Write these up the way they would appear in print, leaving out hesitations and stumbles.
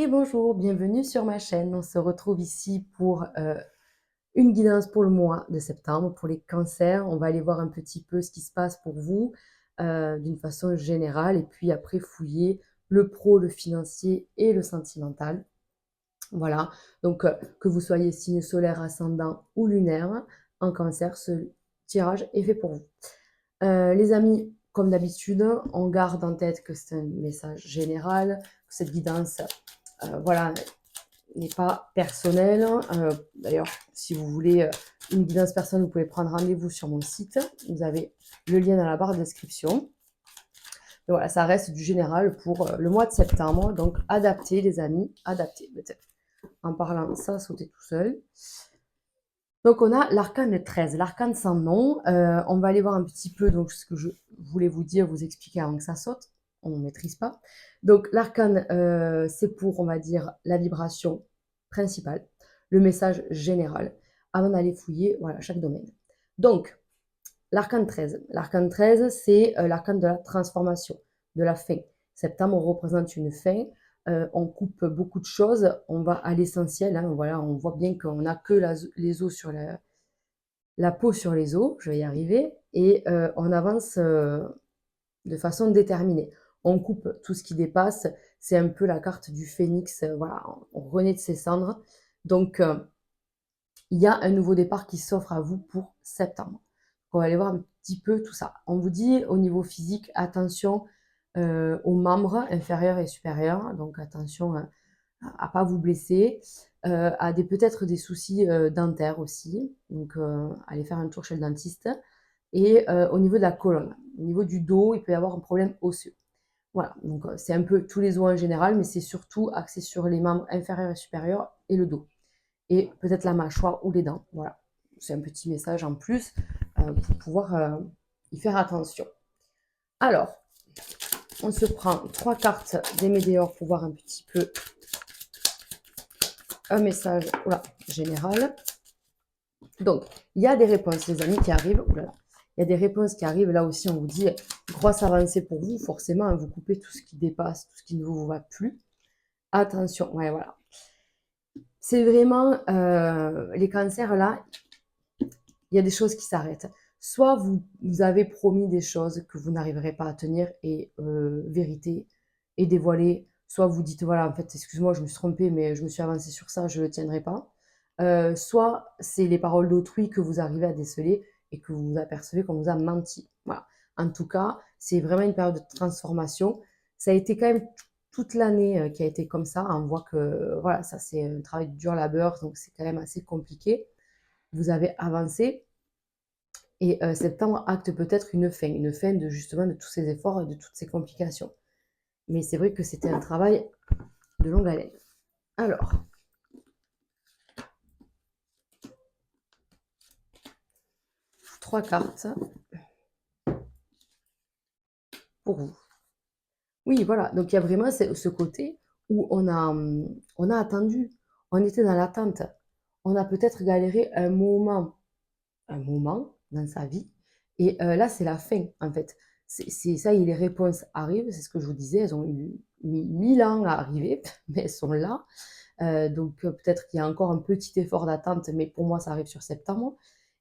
Et bonjour, bienvenue sur ma chaîne. On se retrouve ici pour une guidance pour le mois de septembre, pour les cancers. On va aller voir un petit peu ce qui se passe pour vous d'une façon générale et puis après fouiller le pro, le financier et le sentimental. Voilà, donc que vous soyez signe solaire, ascendant ou lunaire, en cancer, ce tirage est fait pour vous. Les amis, comme d'habitude, on garde en tête que c'est un message général, que cette guidance voilà, n'est pas personnelle. D'ailleurs, si vous voulez une guidance personnelle, vous pouvez prendre rendez-vous sur mon site. Vous avez le lien dans la barre de description. Mais voilà, ça reste du général pour le mois de septembre. Donc, adaptez, les amis, adaptez. En parlant, ça sauter tout seul. Donc, on a l'arcane 13, l'arcane sans nom. On va aller voir un petit peu donc, ce que je voulais vous dire, vous expliquer avant que ça saute. On ne maîtrise pas. Donc, l'arcane, c'est pour, on va dire, la vibration principale, le message général, avant d'aller fouiller voilà, chaque domaine. Donc, l'arcane 13. L'arcane 13, c'est l'arcane de la transformation, de la fin. Septembre représente une fin. On coupe beaucoup de choses, on va à l'essentiel. Hein, voilà, on voit bien qu'on n'a que les os sur la peau sur les os, je vais y arriver, et on avance de façon déterminée. On coupe tout ce qui dépasse, c'est un peu la carte du phénix, voilà, on renaît de ses cendres. Donc, il y a un nouveau départ qui s'offre à vous pour septembre. On va aller voir un petit peu tout ça. On vous dit au niveau physique, attention aux membres inférieurs et supérieurs, donc attention à ne pas vous blesser, à peut-être des soucis dentaires aussi, donc allez faire un tour chez le dentiste. Et au niveau de la colonne, au niveau du dos, il peut y avoir un problème osseux. Voilà, donc c'est un peu tous les os en général, mais c'est surtout axé sur les membres inférieurs et supérieurs et le dos. Et peut-être la mâchoire ou les dents. Voilà, c'est un petit message en plus pour pouvoir y faire attention. Alors, on se prend 3 cartes des météores pour voir un petit peu un message général. Donc, il y a des réponses, les amis, qui arrivent. Oulala. Il y a des réponses qui arrivent. Là aussi, on vous dit grosse avancée pour vous. Forcément, hein, vous coupez tout ce qui dépasse, tout ce qui ne vous va plus. Attention, ouais, voilà. C'est vraiment les cancers là, il y a des choses qui s'arrêtent. Soit vous avez promis des choses que vous n'arriverez pas à tenir et vérité et dévoiler. Soit vous dites voilà, en fait, excuse-moi, je me suis trompée, mais je me suis avancée sur ça, je ne le tiendrai pas. Soit c'est les paroles d'autrui que vous arrivez à déceler et que vous vous apercevez qu'on vous a menti. Voilà. En tout cas, c'est vraiment une période de transformation. Ça a été quand même toute l'année qui a été comme ça. On voit que voilà, ça c'est un travail de dur labeur, donc c'est quand même assez compliqué. Vous avez avancé et septembre acte peut-être une fin de justement de tous ces efforts et de toutes ces complications. Mais c'est vrai que c'était un travail de longue haleine. Alors, trois cartes pour vous. Oui, voilà. Donc il y a vraiment ce côté où on a attendu, on était dans l'attente, on a peut-être galéré un moment dans sa vie, et là c'est la fin en fait. C'est ça, et les réponses arrivent, c'est ce que je vous disais, elles ont mis 1000 ans à arriver, mais elles sont là. Donc peut-être qu'il y a encore un petit effort d'attente, mais pour moi ça arrive sur septembre.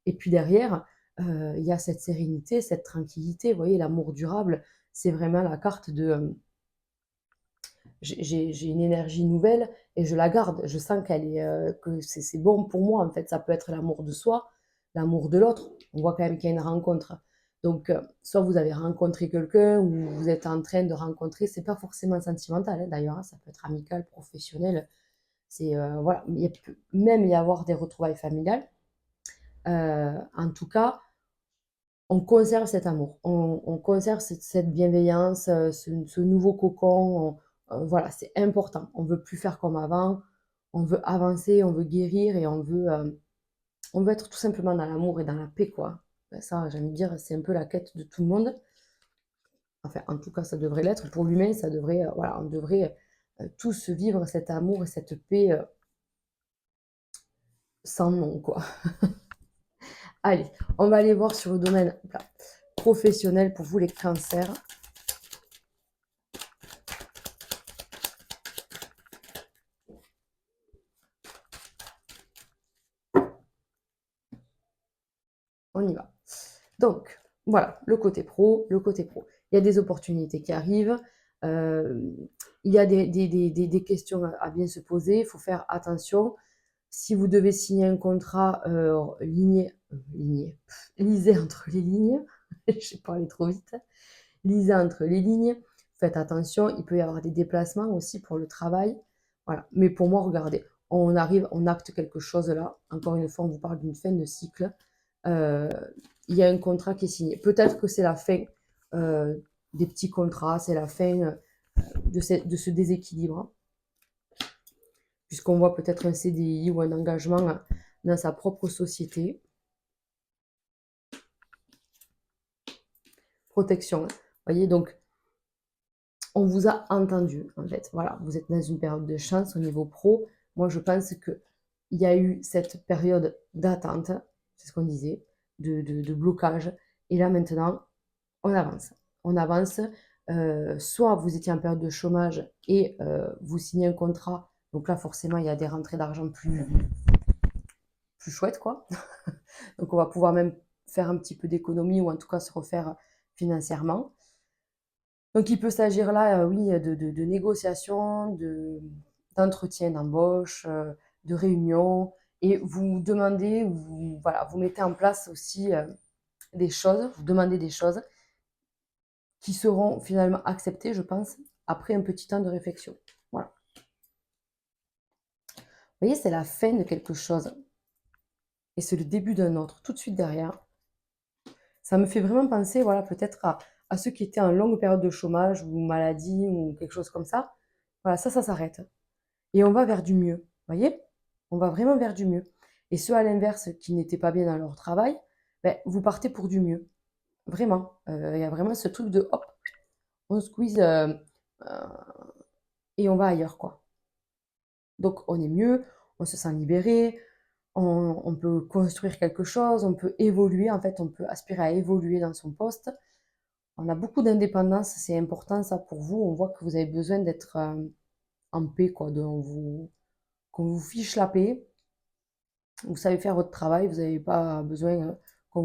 Et puis derrière, il y a cette sérénité, cette tranquillité, vous voyez, l'amour durable, c'est vraiment la carte de j'ai une énergie nouvelle et je la garde. Je sens que c'est bon pour moi en fait. Ça peut être l'amour de soi, l'amour de l'autre. On voit quand même qu'il y a une rencontre. Donc, soit vous avez rencontré quelqu'un ou vous êtes en train de rencontrer, c'est pas forcément sentimental hein, d'ailleurs, hein, ça peut être amical, professionnel. C'est voilà, il peut même y avoir des retrouvailles familiales. En tout cas, on conserve cet amour, on conserve cette bienveillance, ce nouveau cocon. Voilà, c'est important. On veut plus faire comme avant, on veut avancer, on veut guérir et on veut être tout simplement dans l'amour et dans la paix, quoi. Ben, ça, j'ai envie de dire, c'est un peu la quête de tout le monde. Enfin, en tout cas, ça devrait l'être. Pour l'humain, ça devrait, voilà, on devrait tous vivre cet amour et cette paix sans nom, quoi. Allez, on va aller voir sur le domaine professionnel pour vous, les cancers. on y va. Donc, voilà, le côté pro, le côté pro. Il y a des opportunités qui arrivent, il y a des questions à bien se poser, il faut faire attention. Si vous devez signer un contrat, lisez entre les lignes, j'ai parlé trop vite. Lisez entre les lignes, faites attention, il peut y avoir des déplacements aussi pour le travail. Voilà. Mais pour moi, regardez, on arrive, on acte quelque chose là. Encore une fois, on vous parle d'une fin de cycle. Il y a un contrat qui est signé. Peut-être que c'est la fin des petits contrats, c'est la fin de ce déséquilibre, puisqu'on voit peut-être un CDI ou un engagement dans sa propre société. Protection, vous voyez, donc on vous a entendu, en fait. Voilà, vous êtes dans une période de chance au niveau pro. Moi, je pense qu'il y a eu cette période d'attente, c'est ce qu'on disait, de blocage. Et là, maintenant, on avance. On avance. Soit vous étiez en période de chômage et vous signez un contrat. Donc là, forcément, il y a des rentrées d'argent plus chouettes, quoi. Donc, on va pouvoir même faire un petit peu d'économie ou en tout cas se refaire financièrement. Donc, il peut s'agir là, oui, de négociations, d'entretien d'embauche, de réunions, et vous demandez, voilà, vous mettez en place aussi des choses, vous demandez des choses qui seront finalement acceptées, je pense, après un petit temps de réflexion. Voilà. Vous voyez, c'est la fin de quelque chose et c'est le début d'un autre, tout de suite derrière. Ça me fait vraiment penser, voilà, peut-être à ceux qui étaient en longue période de chômage ou maladie ou quelque chose comme ça. Voilà, ça s'arrête. Et on va vers du mieux. Vous voyez? On va vraiment vers du mieux. Et ceux à l'inverse qui n'étaient pas bien dans leur travail, ben, vous partez pour du mieux. Vraiment. Il y a vraiment ce truc de hop, on squeeze euh, et on va ailleurs, quoi. Donc on est mieux, on se sent libéré, on peut construire quelque chose, on peut évoluer, en fait, on peut aspirer à évoluer dans son poste. On a beaucoup d'indépendance, c'est important ça pour vous. On voit que vous avez besoin d'être en paix, quoi, qu'on vous fiche la paix. Vous savez faire votre travail, vous n'avez pas besoin qu'on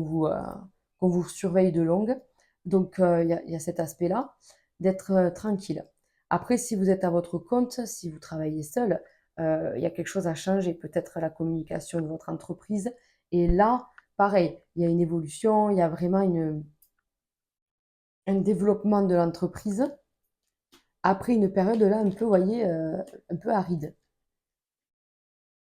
vous surveille de longue. Donc, il y a cet aspect-là, d'être tranquille. Après, si vous êtes à votre compte, si vous travaillez seul, il y a quelque chose à changer, peut-être la communication de votre entreprise. Et là, pareil, il y a une évolution, il y a vraiment un développement de l'entreprise après une période là un peu, vous voyez, un peu aride.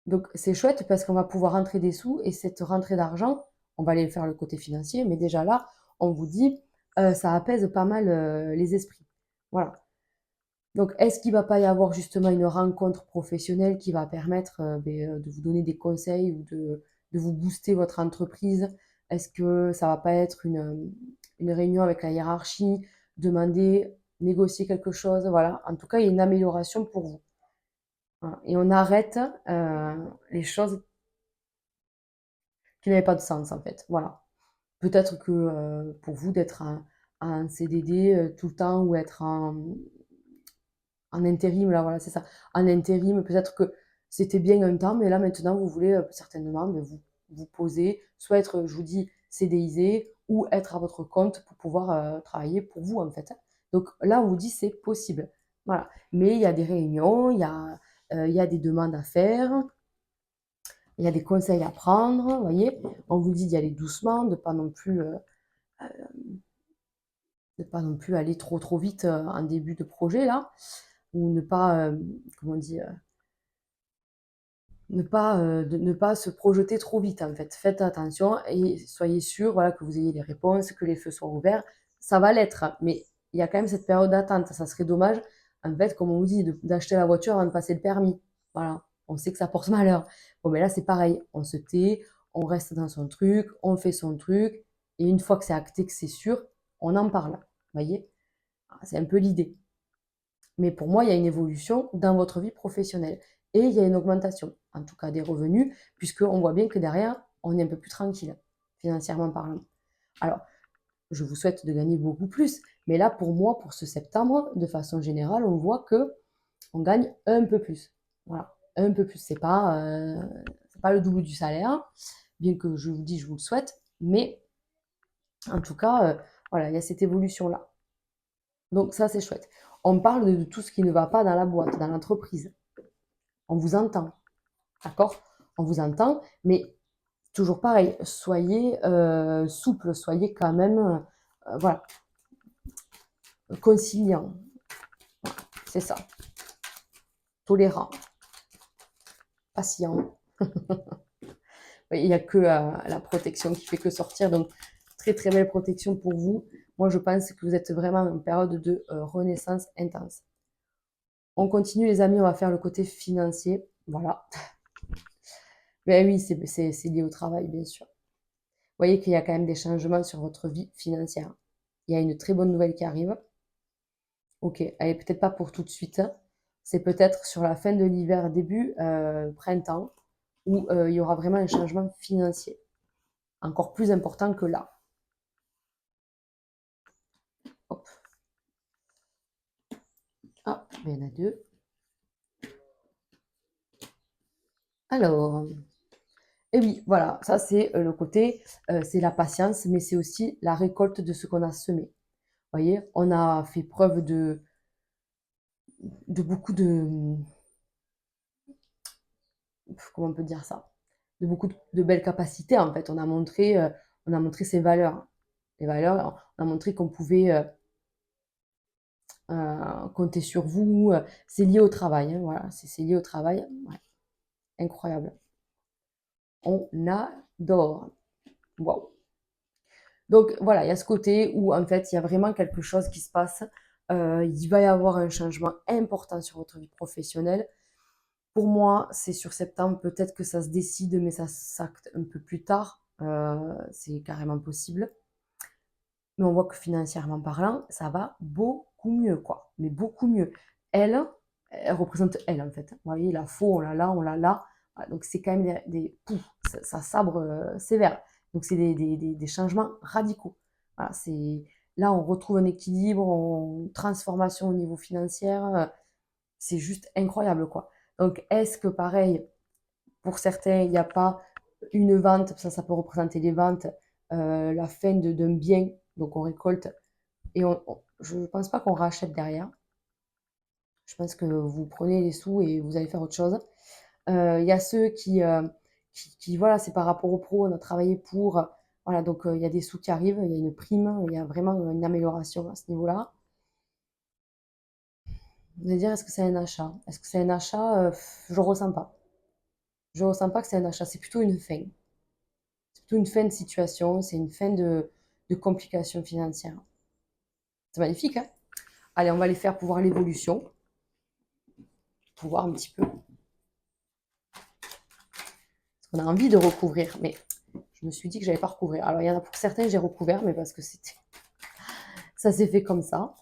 Donc c'est chouette parce qu'on va pouvoir rentrer des sous et cette rentrée d'argent, on va aller faire le côté financier, mais déjà là, on vous dit, ça apaise pas mal les esprits. Voilà. Donc est-ce qu'il va pas y avoir justement une rencontre professionnelle qui va permettre de vous donner des conseils ou de vous booster votre entreprise? Est-ce que ça va pas être une réunion avec la hiérarchie, demander, négocier quelque chose? Voilà. En tout cas, il y a une amélioration pour vous. Voilà. Et on arrête les choses qui n'avaient pas de sens en fait. Voilà. Peut-être que pour vous d'être en CDD tout le temps ou être en intérim, là voilà, c'est ça. En intérim, peut-être que c'était bien un temps, mais là maintenant vous voulez certainement vous poser, soit être, je vous dis, CDIsé ou être à votre compte pour pouvoir travailler pour vous en fait. Donc là, on vous dit c'est possible. Voilà. Mais il y a des réunions, il y a des demandes à faire, il y a des conseils à prendre, vous voyez. On vous dit d'y aller doucement, de pas non plus aller trop vite en début de projet là, ou ne pas, comment on dit, ne pas se projeter trop vite en fait. Faites attention et soyez sûr, voilà, que vous ayez les réponses, que les feux soient ouverts. Ça va l'être, mais il y a quand même cette période d'attente. Ça serait dommage, en fait, comme on vous dit, d'acheter la voiture avant de passer le permis. Voilà, on sait que ça porte malheur. Bon, mais là, c'est pareil. On se tait, on reste dans son truc, on fait son truc, et une fois que c'est acté, que c'est sûr, on en parle. Vous voyez? C'est un peu l'idée. Mais pour moi, il y a une évolution dans votre vie professionnelle et il y a une augmentation, en tout cas des revenus, puisqu'on voit bien que derrière, on est un peu plus tranquille, financièrement parlant. Alors, je vous souhaite de gagner beaucoup plus, mais là, pour moi, pour ce septembre, de façon générale, on voit que on gagne un peu plus. Voilà, un peu plus. C'est pas le double du salaire, bien que je vous dis, je vous le souhaite, Mais en tout cas, voilà, il y a cette évolution-là. Donc ça, c'est chouette. On parle de tout ce qui ne va pas dans la boîte, dans l'entreprise. On vous entend, d'accord? On vous entend, mais toujours pareil, soyez souple, soyez quand même, voilà, conciliant. C'est ça. Tolérant, patient. Il n'y a que la protection qui fait que sortir. Donc, très très belle protection pour vous. Moi, je pense que vous êtes vraiment en période de renaissance intense. On continue, les amis, on va faire le côté financier. Voilà. Ben oui, c'est lié au travail, bien sûr. Vous voyez qu'il y a quand même des changements sur votre vie financière. Il y a une très bonne nouvelle qui arrive. Ok, elle est peut-être pas pour tout de suite, hein. C'est peut-être sur la fin de l'hiver, début printemps, où il y aura vraiment un changement financier, encore plus important que là. Hop. Ah, ben, il y en a deux. Alors, et oui, voilà, ça c'est le côté, c'est la patience, mais c'est aussi la récolte de ce qu'on a semé. Vous voyez, on a fait preuve de beaucoup de, comment on peut dire ça? De beaucoup de belles capacités en fait. On a montré ses valeurs. Les valeurs, on a montré qu'on pouvait compter sur vous. C'est lié au travail, hein, voilà, c'est lié au travail. Ouais, incroyable. On adore. Waouh. Donc voilà, il y a ce côté où en fait il y a vraiment quelque chose qui se passe. Il va y avoir un changement important sur votre vie professionnelle. Pour moi, c'est sur septembre, peut-être que ça se décide, mais ça s'acte un peu plus tard. C'est carrément possible. Mais on voit que financièrement parlant, ça va beaucoup mieux, quoi. Mais beaucoup mieux. Elle, elle représente elle, en fait. Vous voyez, la faux, on l'a là, on l'a là. Voilà, donc c'est quand même pouf, ça sabre sévère. Donc c'est des changements radicaux. Voilà, là, on retrouve un équilibre, une transformation au niveau financier. C'est juste incroyable, quoi. Donc, est-ce que pareil, pour certains, il n'y a pas une vente, ça peut représenter les ventes, la fin d'un bien, donc on récolte, et je ne pense pas qu'on rachète derrière. Je pense que vous prenez les sous et vous allez faire autre chose. Il y a ceux voilà, c'est par rapport au pro, on a travaillé pour, voilà, donc il y a des sous qui arrivent, il y a une prime, il y a vraiment une amélioration à ce niveau-là. Vous allez dire, est-ce que c'est un achat? Est-ce que c'est un achat? Je ne ressens pas. Je ne ressens pas que c'est un achat, c'est plutôt une fin. C'est plutôt une fin de situation, c'est une fin de complications financières. C'est magnifique, hein? Allez, on va les faire pour voir l'évolution, pour voir un petit peu. Parce qu'on a envie de recouvrir, mais je me suis dit que j'allais pas recouvrir. Alors, il y en a pour certains, j'ai recouvert, mais parce que ça s'est fait comme ça,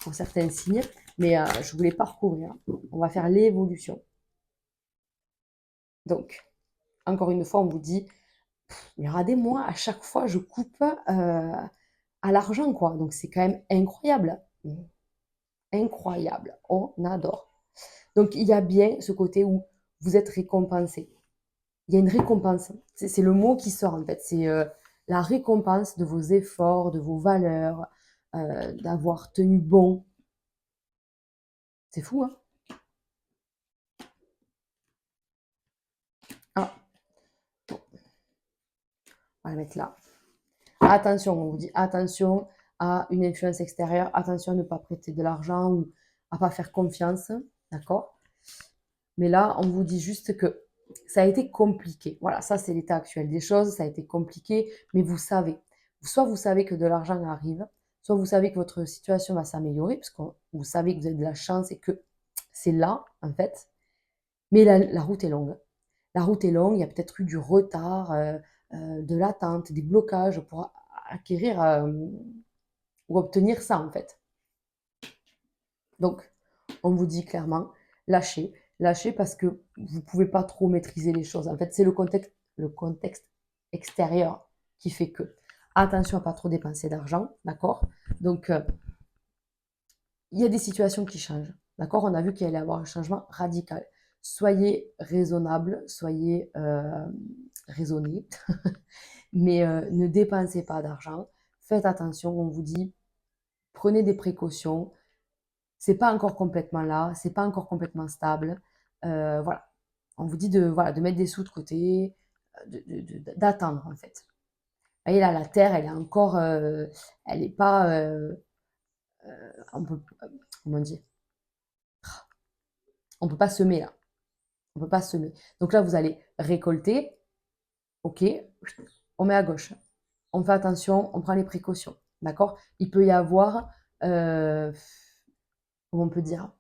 pour certains signes. Mais je voulais pas recouvrir. On va faire l'évolution. Donc, encore une fois, on vous dit, il y aura des mois, à chaque fois, je coupe à l'argent, quoi. Donc, c'est quand même incroyable. Incroyable. On adore. Donc, il y a bien ce côté où vous êtes récompensé. Il y a une récompense. C'est le mot qui sort, en fait. C'est la récompense de vos efforts, de vos valeurs, d'avoir tenu bon. C'est fou, hein? Ah, on va la mettre là. Attention, on vous dit attention à une influence extérieure, attention à ne pas prêter de l'argent ou à pas faire confiance, d'accord? Mais là, on vous dit juste que ça a été compliqué. Voilà, ça c'est l'état actuel des choses, ça a été compliqué, mais vous savez. Soit vous savez que de l'argent arrive, soit vous savez que votre situation va s'améliorer, parce que vous savez que vous avez de la chance et que c'est là, en fait. Mais la route est longue. La route est longue, il y a peut-être eu du retard, de l'attente, des blocages pour acquérir ou obtenir ça, en fait. Donc, on vous dit clairement, lâchez. Lâchez parce que vous ne pouvez pas trop maîtriser les choses. En fait, c'est le contexte extérieur qui fait que. Attention à ne pas trop dépenser d'argent, d'accord? Donc, il y a des situations qui changent, d'accord? On a vu qu'il allait y avoir un changement radical. Soyez raisonnable, soyez raisonné, mais ne dépensez pas d'argent. Faites attention, on vous dit, prenez des précautions. C'est pas encore complètement là, c'est pas encore complètement stable. Voilà. On vous dit voilà, de mettre des sous de côté, d'attendre en fait. Vous voyez là, la terre, elle est encore, elle n'est pas, on peut, comment dire, on peut pas semer là. On peut pas semer. Donc là, vous allez récolter. Ok, on met à gauche. On fait attention, on prend les précautions. D'accord? Il peut y avoir, comment on peut dire,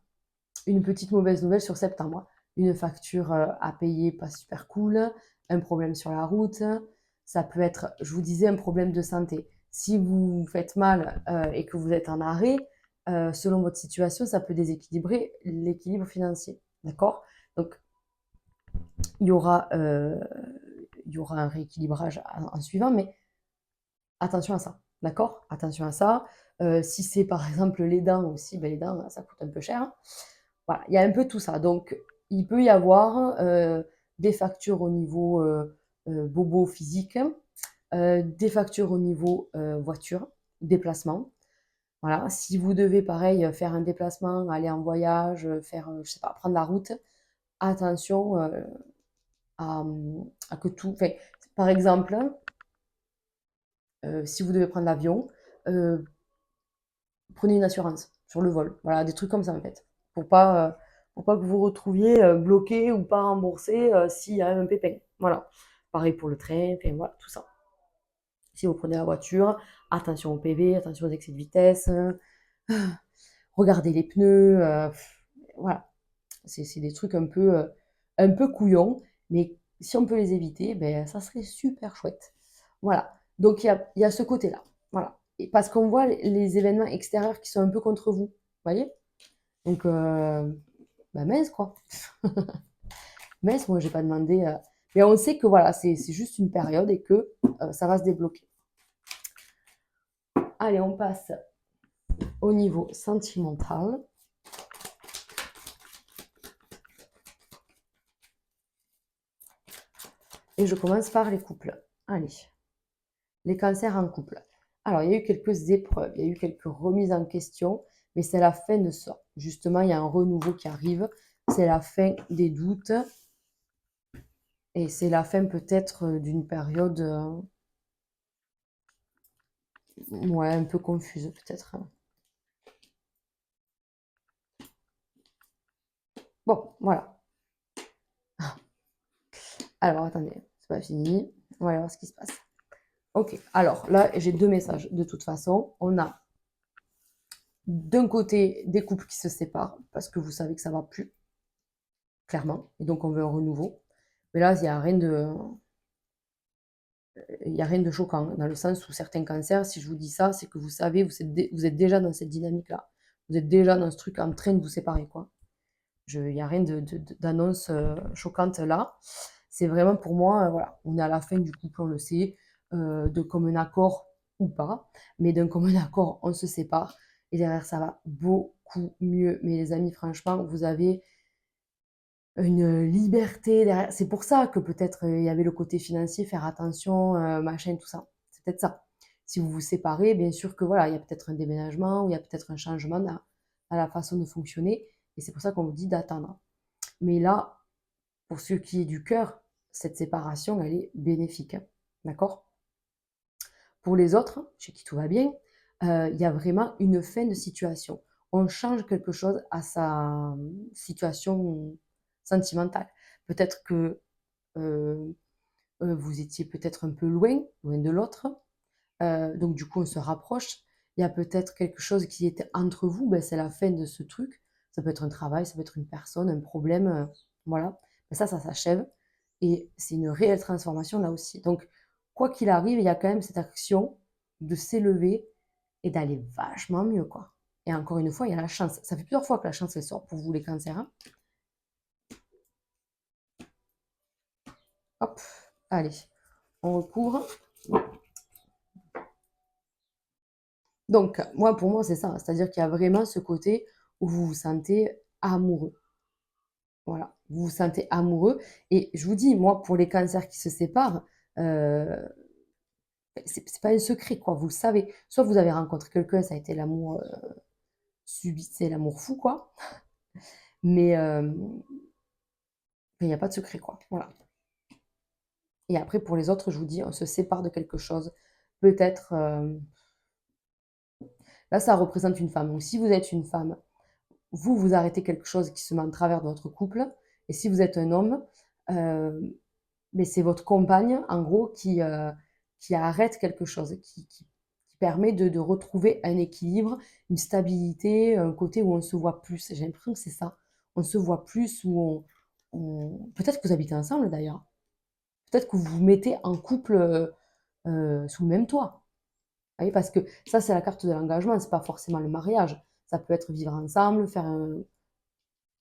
une petite mauvaise nouvelle sur septembre. Une facture à payer pas super cool, un problème sur la route. Ça peut être, je vous disais, un problème de santé. Si vous faites mal et que vous êtes en arrêt, selon votre situation, ça peut déséquilibrer l'équilibre financier. D'accord? Donc, il y aura, un rééquilibrage en suivant, mais attention à ça. D'accord? Attention à ça. Si c'est par exemple les dents aussi, ben les dents, ça coûte un peu cher. Voilà, il y a un peu tout ça. Donc, il peut y avoir des factures au niveau bobo physique, des factures au niveau voiture, déplacement. Voilà, si vous devez, pareil, faire un déplacement, aller en voyage, faire, je sais pas, prendre la route, attention à que tout. Enfin, par exemple, si vous devez prendre l'avion, euh, prenez une assurance sur le vol. Voilà, des trucs comme ça en fait. Pour pas que vous vous retrouviez bloqué ou pas remboursé s'il y a un pépin. Voilà. Pareil pour le train, enfin voilà, tout ça. Si vous prenez la voiture, attention au PV, attention aux excès de vitesse, regardez les pneus, voilà. C'est des trucs un peu couillons, mais si on peut les éviter, ben, ça serait super chouette. Voilà. Donc il y a ce côté-là. Voilà. Et parce qu'on voit les événements extérieurs qui sont un peu contre vous. Vous voyez? Donc, bah mince quoi. Mince, moi j'ai pas demandé. Mais on sait que voilà, c'est juste une période et que ça va se débloquer. Allez, on passe au niveau sentimental. Et je commence par les couples. Allez, les cancers en couple. Alors, il y a eu quelques épreuves, il y a eu quelques remises en question, mais c'est la fin de ça. Justement, il y a un renouveau qui arrive, c'est la fin des doutes, et c'est la fin peut-être d'une période ouais, un peu confuse peut-être. Bon, voilà. Alors, attendez, c'est pas fini. On va aller voir ce qui se passe. Ok, alors là, j'ai deux messages de toute façon. On a d'un côté des couples qui se séparent parce que vous savez que ça va plus, clairement, et donc on veut un renouveau. Mais là, il y a rien de choquant, dans le sens où certains cancers, si je vous dis ça, c'est que vous savez, vous êtes déjà dans cette dynamique-là. Vous êtes déjà dans ce truc en train de vous séparer, quoi. Il n'y a rien d'annonce choquante là. C'est vraiment pour moi, voilà, on est à la fin du couple, on le sait, de commun accord ou pas, mais d'un commun accord, on se sépare. Et derrière, ça va beaucoup mieux. Mais les amis, franchement, vous avez une liberté derrière. C'est pour ça que peut-être il y avait le côté financier, faire attention, machin, tout ça. C'est peut-être ça. Si vous vous séparez, bien sûr que voilà, il y a peut-être un déménagement ou il y a peut-être un changement dans la façon de fonctionner. Et c'est pour ça qu'on vous dit d'attendre. Mais là, pour ce qui est du cœur, cette séparation, elle est bénéfique. Hein. D'accord? Pour les autres, chez qui tout va bien, il y a vraiment une fin de situation. On change quelque chose à sa situation sentimentale. Peut-être que euh, vous étiez peut-être un peu loin, loin de l'autre. Donc du coup, on se rapproche. Il y a peut-être quelque chose qui était entre vous, ben, c'est la fin de ce truc. Ça peut être un travail, ça peut être une personne, un problème, voilà. Mais ça s'achève. Et c'est une réelle transformation là aussi. Donc, quoi qu'il arrive, il y a quand même cette action de s'élever et d'aller vachement mieux, quoi. Et encore une fois, il y a la chance. Ça fait plusieurs fois que la chance, elle sort pour vous, les cancers. Hein. Hop, allez, on recouvre. Donc, moi, pour moi, c'est ça. C'est-à-dire qu'il y a vraiment ce côté où vous vous sentez amoureux. Voilà, vous vous sentez amoureux. Et je vous dis, moi, pour les cancers qui se séparent, euh, c'est pas un secret, quoi, vous le savez. Soit vous avez rencontré quelqu'un, ça a été l'amour, subit, c'est l'amour fou, quoi, mais il y a pas de secret, quoi, voilà. Et après pour les autres, je vous dis, on se sépare de quelque chose. Peut-être, là, ça représente une femme. Donc si vous êtes une femme, vous arrêtez quelque chose qui se met en travers de votre couple. Et si vous êtes un homme, mais c'est votre compagne, en gros, qui arrête quelque chose, qui permet de retrouver un équilibre, une stabilité, un côté où on se voit plus. J'ai l'impression que c'est ça. On se voit plus, où peut-être que vous habitez ensemble d'ailleurs. Peut-être que vous vous mettez en couple sous le même toit. Vous voyez, parce que ça, c'est la carte de l'engagement, c'est pas forcément le mariage. Ça peut être vivre ensemble, faire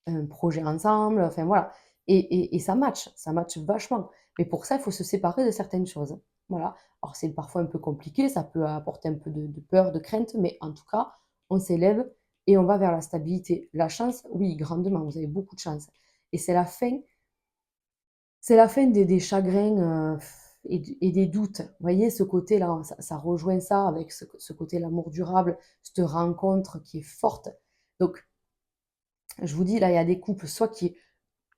un projet ensemble, enfin voilà. Et ça match vachement. Mais pour ça, il faut se séparer de certaines choses. Voilà. Alors c'est parfois un peu compliqué, ça peut apporter un peu de peur, de crainte, mais en tout cas, on s'élève et on va vers la stabilité. La chance, oui, grandement, vous avez beaucoup de chance. Et c'est la fin des chagrins et des doutes. Vous voyez, ce côté-là, ça rejoint ça avec ce côté l'amour durable, cette rencontre qui est forte. Donc, je vous dis, là, il y a des couples, soit qui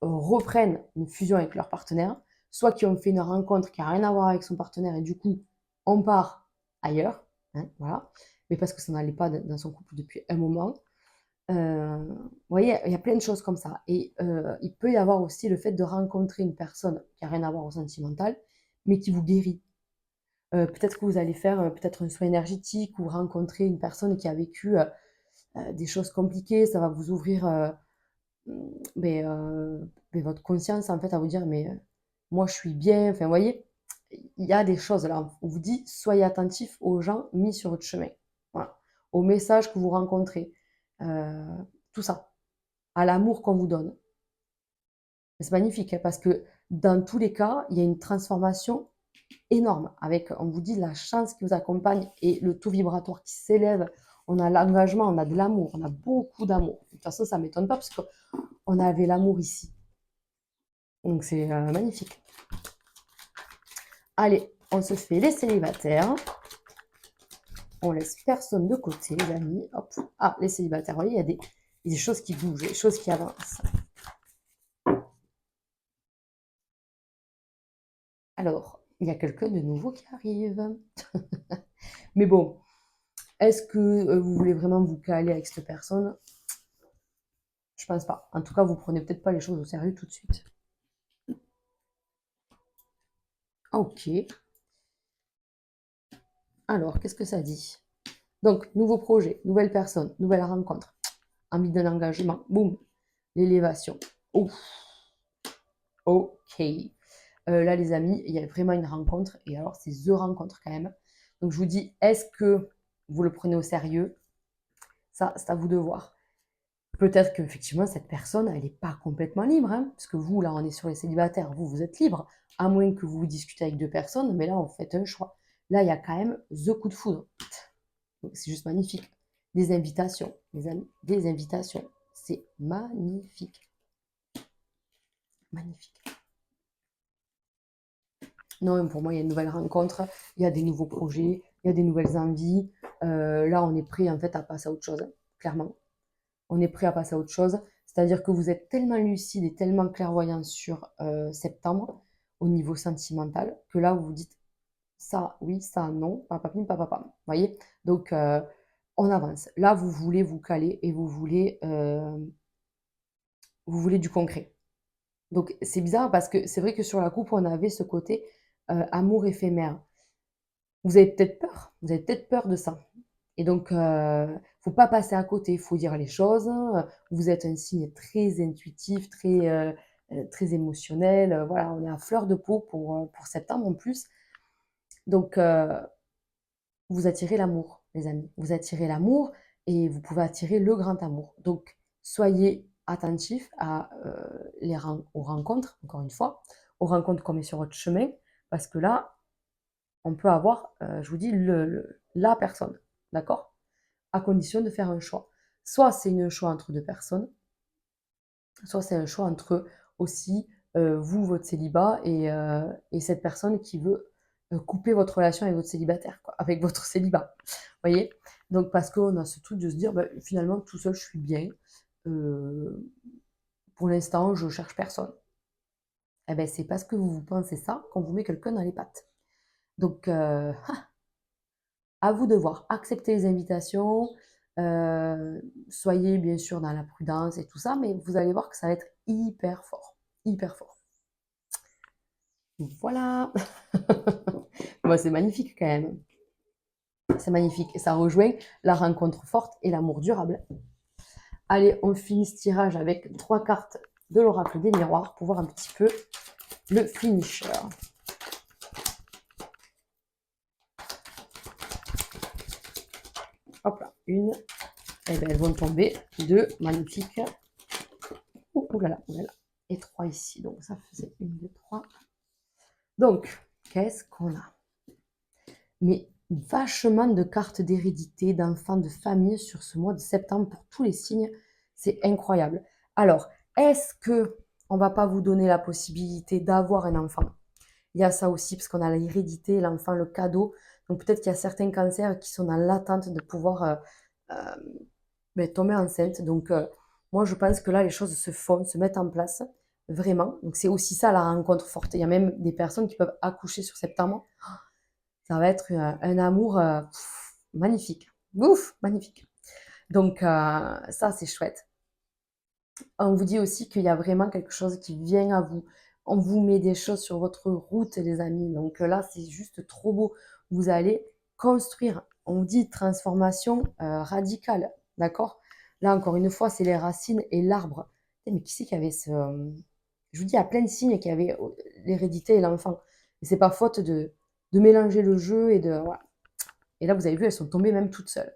reprennent une fusion avec leur partenaire, soit qui ont fait une rencontre qui n'a rien à voir avec son partenaire et du coup, on part ailleurs, hein, voilà. Mais parce que ça n'allait pas dans son couple depuis un moment. Vous voyez, il y a plein de choses comme ça. Et il peut y avoir aussi le fait de rencontrer une personne qui n'a rien à voir au sentimental, mais qui vous guérit. Peut-être que vous allez faire peut-être un soin énergétique ou rencontrer une personne qui a vécu des choses compliquées. Ça va vous ouvrir mais, mais votre conscience, en fait, à vous dire, mais moi, je suis bien. Enfin, vous voyez, il y a des choses là. On vous dit, soyez attentif aux gens mis sur votre chemin. Voilà. Aux messages que vous rencontrez. Euh, tout ça. À l'amour qu'on vous donne. C'est magnifique hein, parce que dans tous les cas, il y a une transformation énorme avec, on vous dit, la chance qui vous accompagne et le taux vibratoire qui s'élève. On a l'engagement, on a de l'amour, on a beaucoup d'amour. De toute façon, ça ne m'étonne pas parce qu'on avait l'amour ici. Donc c'est magnifique. Allez, on se fait les célibataires. On laisse personne de côté, les amis. Hop. Ah, les célibataires, vous voyez, il y a des choses qui bougent, des choses qui avancent. Alors, il y a quelqu'un de nouveau qui arrive. Mais bon, est-ce que vous voulez vraiment vous caler avec cette personne? Je pense pas. En tout cas, vous prenez peut-être pas les choses au sérieux tout de suite. Ok. Alors, qu'est-ce que ça dit? Donc, nouveau projet, nouvelle personne, nouvelle rencontre, envie d'un engagement, boum, l'élévation. Ouf, ok. Là, les amis, il y a vraiment une rencontre, et alors c'est The rencontre quand même. Donc, je vous dis, est-ce que vous le prenez au sérieux? Ça, c'est à vous de voir. Peut-être qu'effectivement, cette personne, elle n'est pas complètement libre, hein, parce que vous, là, on est sur les célibataires, vous êtes libre, à moins que vous discutez avec deux personnes, mais là, vous faites un choix. Là, il y a quand même The coup de foudre. Donc, c'est juste magnifique. Des invitations, les amis, des invitations. C'est magnifique. Magnifique. Non, pour moi, il y a une nouvelle rencontre, il y a des nouveaux projets, il y a des nouvelles envies. Là, on est prêt, en fait, à passer à autre chose, hein, clairement. On est prêt à passer à autre chose. C'est-à-dire que vous êtes tellement lucide et tellement clairvoyant sur septembre, au niveau sentimental, que là, vous vous dites ça, oui, ça, non, papapim, papapam. Vous voyez? Donc, on avance. Là, vous voulez vous caler et vous voulez du concret. Donc, c'est bizarre parce que c'est vrai que sur la coupe, on avait ce côté amour éphémère. Vous avez peut-être peur de ça. Et donc, faut pas passer à côté, il faut dire les choses. Vous êtes un signe très intuitif, très émotionnel. Voilà, on est à fleur de peau pour septembre en plus. Donc, vous attirez l'amour, les amis. Vous attirez l'amour et vous pouvez attirer le grand amour. Donc, soyez attentifs aux rencontres, encore une fois, aux rencontres qu'on met sur votre chemin, parce que là, on peut avoir, je vous dis, la personne, d'accord? À condition de faire un choix. Soit c'est un choix entre deux personnes, soit c'est un choix entre aussi vous, votre célibat, et cette personne qui veut couper votre relation avec votre célibataire, quoi, avec votre célibat. Vous voyez? Donc parce qu'on a ce truc de se dire: «Bah, finalement tout seul je suis bien, heu, pour l'instant je cherche personne». Eh beh, c'est parce que vous pensez ça qu'on vous met quelqu'un dans les pattes. Donc à vous de voir. Acceptez les invitations, soyez bien sûr dans la prudence et tout ça, mais vous allez voir que ça va être hyper fort, hyper fort. Voilà! Bah, c'est magnifique quand même. C'est magnifique et ça rejoint la rencontre forte et l'amour durable. Allez, on finit ce tirage avec 3 cartes de l'oracle des miroirs pour voir un petit peu le finisher. Hop là, une, et bien elles vont tomber, 2, magnifique. Ouh là là, ouh là là. Et 3 ici, donc ça faisait 1, 2, 3. Donc, qu'est-ce qu'on a? Mais vachement de cartes d'hérédité, d'enfants, de famille sur ce mois de septembre pour tous les signes. C'est incroyable. Alors, est-ce que on va pas vous donner la possibilité d'avoir un enfant? Il y a ça aussi, parce qu'on a l'hérédité, l'enfant, le cadeau. Donc peut-être qu'il y a certains cancers qui sont dans l'attente de pouvoir tomber enceinte. Donc moi, je pense que là, les choses se font, se mettent en place, vraiment. Donc c'est aussi ça la rencontre forte. Il y a même des personnes qui peuvent accoucher sur septembre. Ça va être un amour magnifique. Ouf, magnifique. Donc ça, c'est chouette. On vous dit aussi qu'il y a vraiment quelque chose qui vient à vous. On vous met des choses sur votre route, les amis. Donc là, c'est juste trop beau. Vous allez construire. On dit transformation radicale. D'accord? Là, encore une fois, c'est les racines et l'arbre. Mais qui c'est qui avait ce. Je vous dis, il y a plein de signes qui avaient l'hérédité et l'enfant. Et c'est pas faute de mélanger le jeu et de. Voilà. Et là, vous avez vu, elles sont tombées même toutes seules.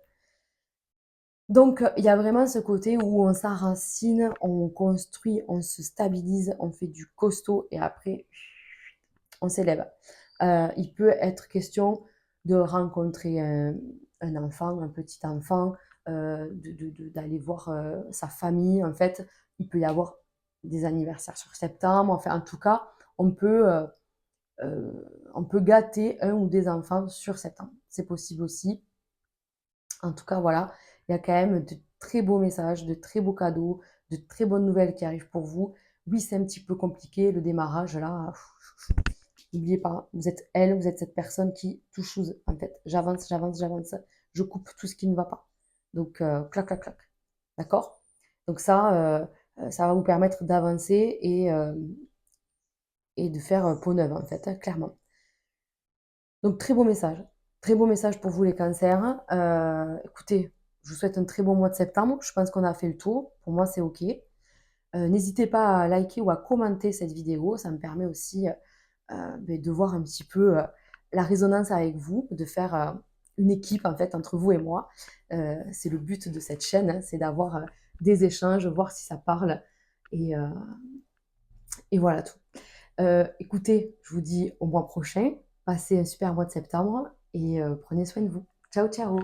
Donc, il y a vraiment ce côté où on s'enracine, on construit, on se stabilise, on fait du costaud et après, on s'élève. Il peut être question de rencontrer un enfant, un petit enfant, d'aller voir sa famille. En fait, il peut y avoir des anniversaires sur septembre. Enfin, en tout cas, on peut, euh, on peut gâter un ou des enfants sur septembre. C'est possible aussi. En tout cas, voilà, il y a quand même de très beaux messages, de très beaux cadeaux, de très bonnes nouvelles qui arrivent pour vous. Oui, c'est un petit peu compliqué, le démarrage, là, n'oubliez pas, vous êtes elle, vous êtes cette personne qui tout chose, en fait. J'avance, j'avance, j'avance, je coupe tout ce qui ne va pas. Donc, clac, clac, clac. D'accord? Donc ça va vous permettre d'avancer et de faire peau neuve, en fait, hein, clairement. Donc, très beau message pour vous les cancers. Écoutez, je vous souhaite un très bon mois de septembre. Je pense qu'on a fait le tour. Pour moi, c'est OK. N'hésitez pas à liker ou à commenter cette vidéo. Ça me permet aussi de voir un petit peu la résonance avec vous, de faire une équipe en fait entre vous et moi. C'est le but de cette chaîne, hein, c'est d'avoir des échanges, voir si ça parle. Et, euh, et voilà tout. Écoutez, je vous dis au mois prochain. Passez un super mois de septembre et prenez soin de vous. Ciao, ciao!